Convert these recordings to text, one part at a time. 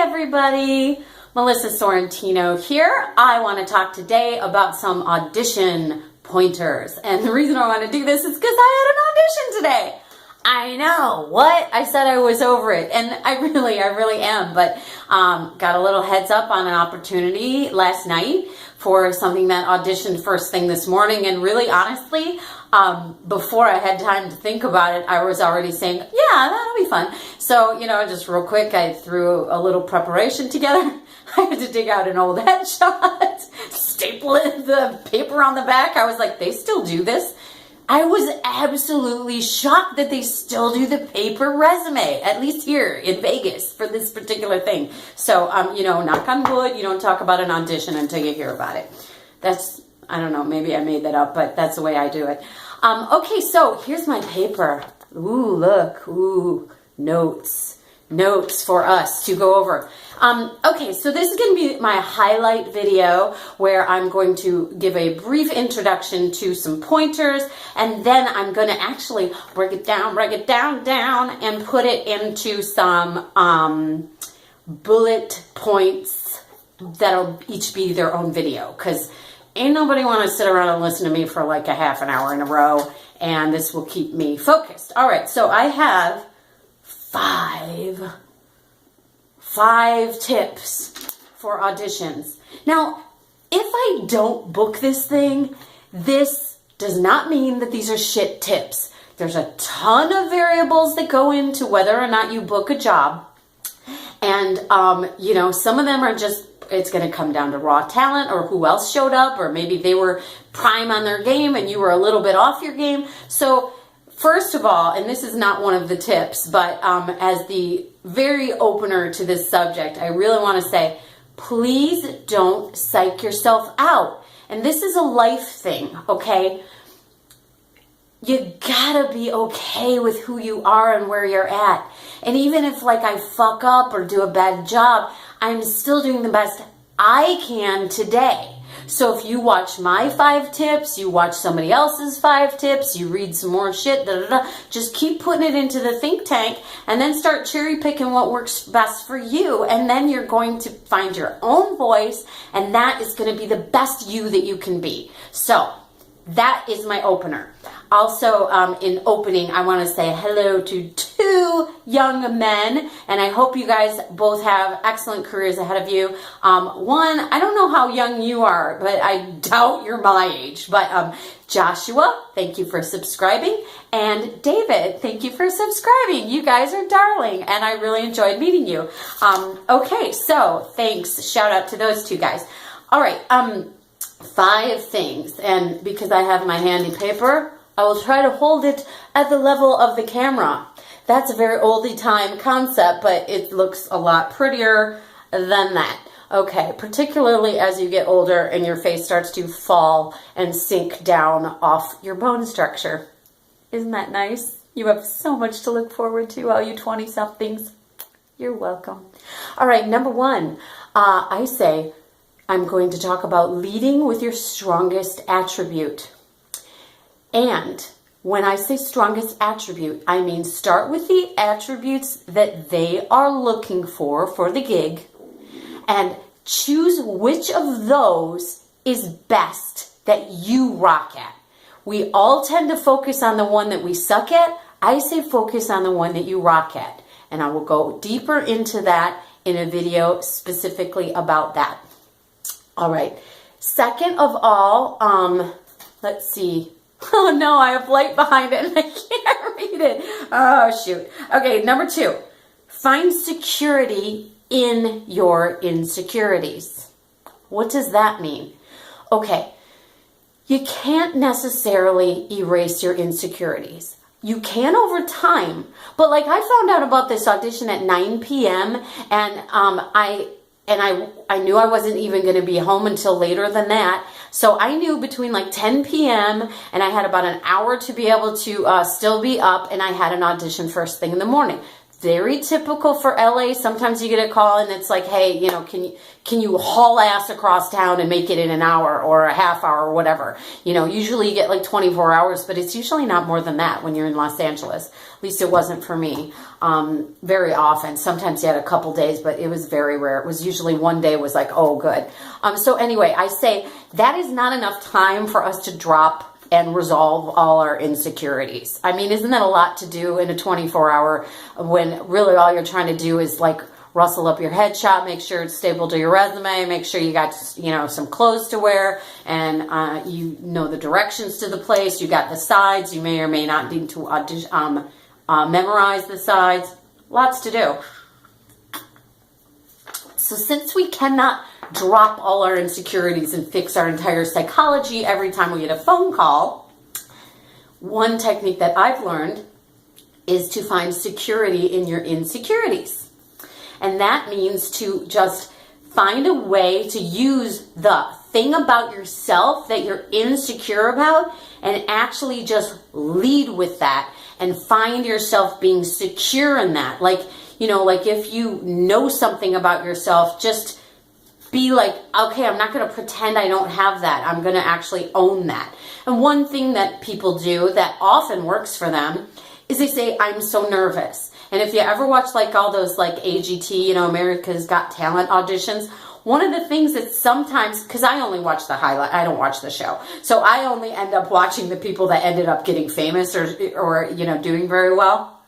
everybody, Melissa Sorrentino here. I want to talk today about some audition pointers. And the reason I want to do this is because I had an audition today. I know, what? I said I was over it, and I really am, but got a little heads up on an opportunity last night for something that auditioned first thing this morning, and really honestly, before I had time to think about it, I was already saying, yeah, that'll be fun. So, just real quick, I threw a little preparation together. I had to dig out an old headshot, staple the paper on the back. I was like, they still do this? I was absolutely shocked that they still do the paper resume, at least here in Vegas for this particular thing. So, knock on wood, you don't talk about an audition until you hear about it. That's, I don't know, maybe I made that up, but that's the way I do it. Okay, so here's my paper. Ooh, look, ooh, notes for us to go over. Okay, so this is going to be my highlight video where I'm going to give a brief introduction to some pointers, and then I'm going to actually break it down, and put it into some bullet points that'll each be their own video, because ain't nobody want to sit around and listen to me for like a half an hour in a row, and this will keep me focused. All right, so I have five tips for auditions. Now, if I don't book this thing, this does not mean that these are shit tips. There's a ton of variables that go into whether or not you book a job. And, some of them are just, it's going to come down to raw talent or who else showed up, or maybe they were prime on their game and you were a little bit off your game. So first of all, and this is not one of the tips, but as the very opener to this subject, I really want to say, please don't psych yourself out. And this is a life thing, okay? You gotta be okay with who you are and where you're at. And even if I fuck up or do a bad job, I'm still doing the best I can today. So if you watch my 5 tips, you watch somebody else's 5 tips, you read some more shit, just keep putting it into the think tank and then start cherry picking what works best for you. And then you're going to find your own voice, and that is going to be the best you that you can be. So that is my opener. Also, in opening, I want to say hello to 2 young men, and I hope you guys both have excellent careers ahead of you. One, I don't know how young you are, but I doubt you're my age. But Joshua, thank you for subscribing, and David, thank you for subscribing. You guys are darling, and I really enjoyed meeting you. Okay, so thanks. Shout out to those 2 guys. All right, 5 things, and because I have my handy paper, I will try to hold it at the level of the camera. That's a very oldie time concept, but it looks a lot prettier than that. Okay, particularly as you get older and your face starts to fall and sink down off your bone structure. Isn't that nice? You have so much to look forward to, all you 20-somethings. You're welcome. All right, number 1, I say I'm going to talk about leading with your strongest attribute. And when I say strongest attribute, I mean start with the attributes that they are looking for the gig, and choose which of those is best that you rock at. We all tend to focus on the one that we suck at. I say focus on the one that you rock at. And I will go deeper into that in a video specifically about that. All right. Second of all, let's see. Oh no, I have light behind it and I can't read it. Oh shoot. Okay, number 2. Find security in your insecurities. What does that mean? Okay, you can't necessarily erase your insecurities. You can over time, but I found out about this audition at 9 p.m. and I knew I wasn't even going to be home until later than that. So I knew between 10 p.m. and I had about an hour to be able to still be up, and I had an audition first thing in the morning. very typical for LA. Sometimes you get a call and it's like, hey, you know, can you haul ass across town and make it in an hour or a half hour or whatever? You know, usually you get like 24 hours, but it's usually not more than that when you're in Los Angeles. At least it wasn't for me. Very often. Sometimes you had a couple days, but it was very rare. It was usually one day was like, oh, good. So anyway, I say that is not enough time for us to drop and resolve all our insecurities. I mean, isn't that a lot to do in a 24-hour when really all you're trying to do is like rustle up your headshot, make sure it's stapled to your resume, make sure you got, you know, some clothes to wear, and you know the directions to the place, you got the sides, you may or may not need to memorize the sides. Lots to do. So since we cannot drop all our insecurities and fix our entire psychology every time we get a phone call, one technique that I've learned is to find security in your insecurities. And that means to just find a way to use the thing about yourself that you're insecure about and actually just lead with that and find yourself being secure in that. Like, you know, like if you know something about yourself, just be like, okay, I'm not going to pretend I don't have that. I'm going to actually own that. And one thing that people do that often works for them is they say, I'm so nervous. And if you ever watch like all those like AGT, you know, America's Got Talent auditions, one of the things that sometimes, because I only watch the highlight, I don't watch the show. So I only end up watching the people that ended up getting famous or you know, doing very well,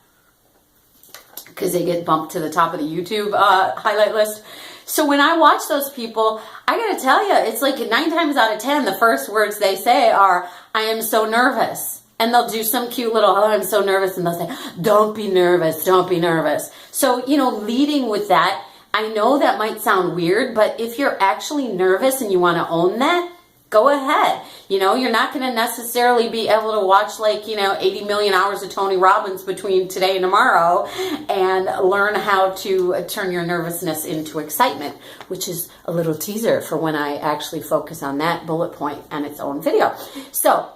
because they get bumped to the top of the YouTube highlight list. So when I watch those people, I gotta tell you, it's like 9 times out of 10, the first words they say are, I am so nervous. And they'll do some cute little, oh, I'm so nervous. And they'll say, don't be nervous, don't be nervous. So, you know, leading with that, I know that might sound weird, but if you're actually nervous and you want to own that, go ahead. You know, you're not going to necessarily be able to watch like, you know, 80 million hours of Tony Robbins between today and tomorrow and learn how to turn your nervousness into excitement, which is a little teaser for when I actually focus on that bullet point and its own video. So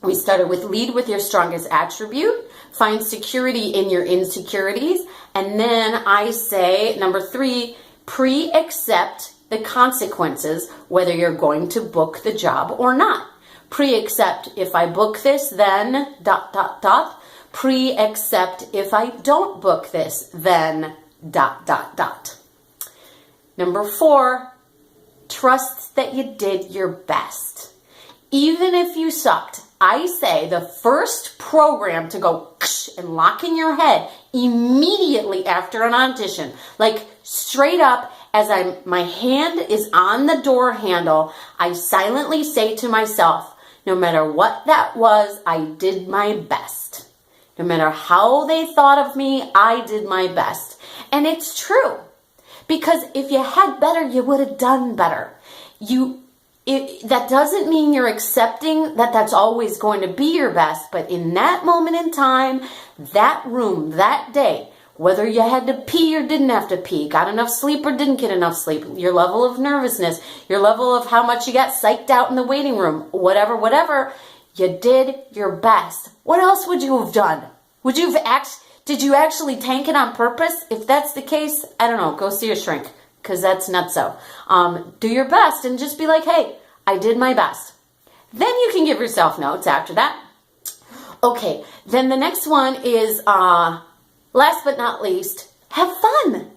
we started with lead with your strongest attribute, find security in your insecurities, and then I say, number 3, pre-accept the consequences, whether you're going to book the job or not. Pre-accept, if I book this, then ... Pre-accept, if I don't book this, then ... Number 4, trust that you did your best. Even if you sucked, I say the first program to go and lock in your head immediately after an audition, like straight up as my hand is on the door handle, I silently say to myself, no matter what that was, I did my best. No matter how they thought of me, I did my best. And it's true. Because if you had better, you would have done better. That doesn't mean you're accepting that that's always going to be your best, but in that moment in time, that room, that day, whether you had to pee or didn't have to pee, got enough sleep or didn't get enough sleep, your level of nervousness, your level of how much you got psyched out in the waiting room, whatever, you did your best. What else would you have done? Did you actually tank it on purpose? If that's the case, I don't know, go see a shrink, because that's nutso. Do your best and just be like, hey, I did my best. Then you can give yourself notes after that. Okay, then the next one is, last but not least, have fun.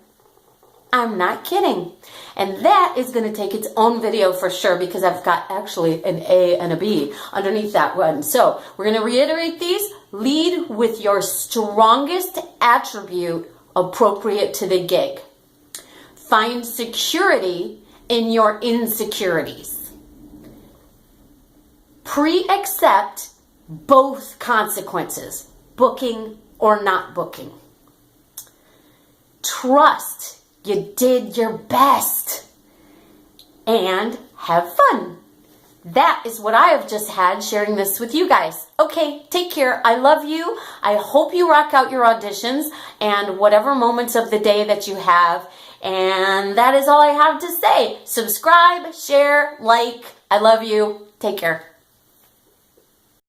I'm not kidding. And that is going to take its own video for sure, because I've got actually an A and a B underneath that one. So we're going to reiterate these. Lead with your strongest attribute appropriate to the gig. Find security in your insecurities. Pre-accept both consequences, booking or not booking. Trust you did your best. And have fun. That is what I have just had sharing this with you guys. Okay, take care. I love you. I hope you rock out your auditions and whatever moments of the day that you have. And that is all I have to say. Subscribe, share, like. I love you. Take care.